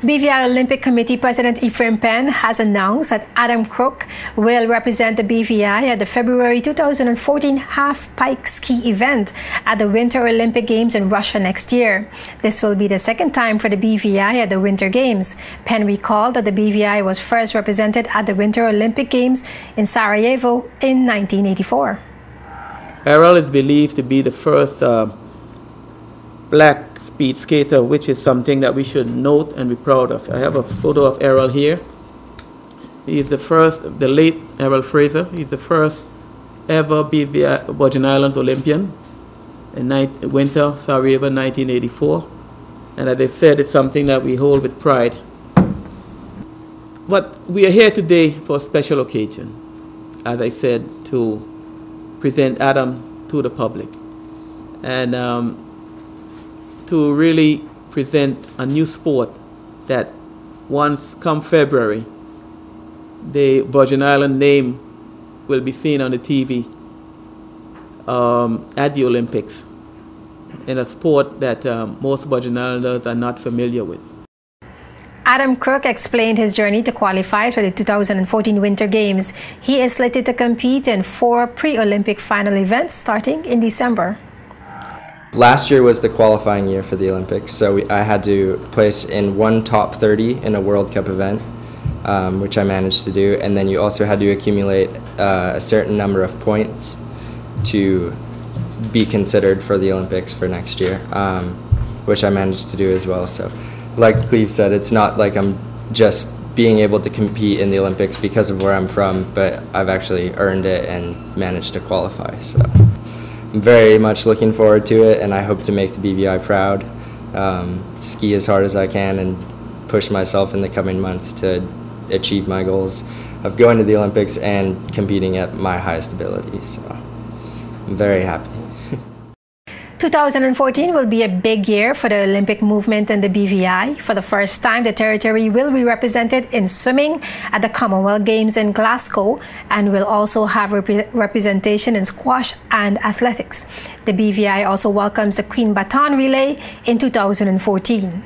BVI Olympic Committee President Ephraim Penn has announced that Adam Crook will represent the BVI at the February 2014 half-pipe ski event at the Winter Olympic Games in Russia next year. This will be the second time for the BVI at the Winter Games. Penn recalled that the BVI was first represented at the Winter Olympic Games in Sarajevo in 1984. Errol is believed to be the first black speed skater, which is something that we should note and be proud of. I have a photo of Errol here. He is the first, the late Errol Fraser. He's the first ever BVI Virgin Islands Olympian in Winter Sarajevo 1984. And as I said, it's something that we hold with pride. But we are here today for a special occasion, as I said, to present Adam to the public. And to really present a new sport that once come February, the Virgin Island name will be seen on the TV at the Olympics, in a sport that most Virgin Islanders are not familiar with. Adam Crook explained his journey to qualify for the 2014 Winter Games. He is slated to compete in 4 pre-Olympic final events starting in December. Last year was the qualifying year for the Olympics, so I had to place in one top 30 in a World Cup event, which I managed to do, and then you also had to accumulate a certain number of points to be considered for the Olympics for next year, which I managed to do as well. So, like Cleve said, it's not like I'm just being able to compete in the Olympics because of where I'm from, but I've actually earned it and managed to qualify. So I'm very much looking forward to it, and I hope to make the BVI proud, ski as hard as I can, and push myself in the coming months to achieve my goals of going to the Olympics and competing at my highest ability. So I'm very happy. 2014 will be a big year for the Olympic movement and the BVI. For the first time, the territory will be represented in swimming at the Commonwealth Games in Glasgow and will also have representation in squash and athletics. The BVI also welcomes the Queen Baton Relay in 2014.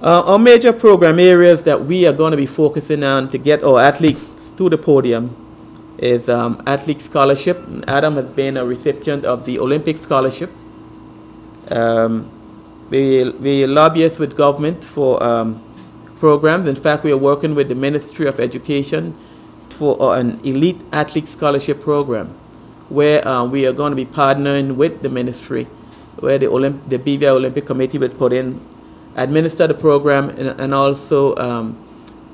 Our major program areas that we are going to be focusing on to get our athletes to the podium is athlete scholarship. Adam has been a recipient of the Olympic scholarship. We lobbyist with government for programs. In fact, we are working with the Ministry of Education for an elite athlete scholarship program, where we are going to be partnering with the ministry, where the BVI Olympic Committee will administer the program and also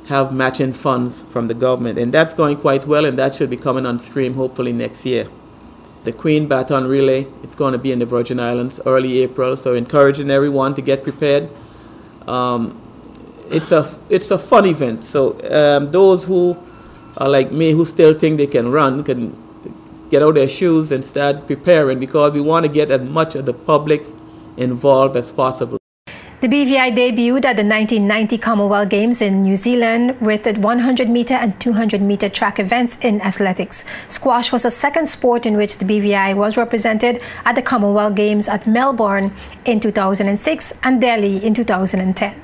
have matching funds from the government. And that's going quite well, and that should be coming on stream hopefully next year. The Queen Baton Relay, it's going to be in the Virgin Islands early April, so encouraging everyone to get prepared. It's a fun event, so those who are like me, who still think they can run, can get out their shoes and start preparing, because we want to get as much of the public involved as possible. The BVI debuted at the 1990 Commonwealth Games in New Zealand with the 100-meter and 200-meter track events in athletics. Squash was the second sport in which the BVI was represented at the Commonwealth Games at Melbourne in 2006 and Delhi in 2010.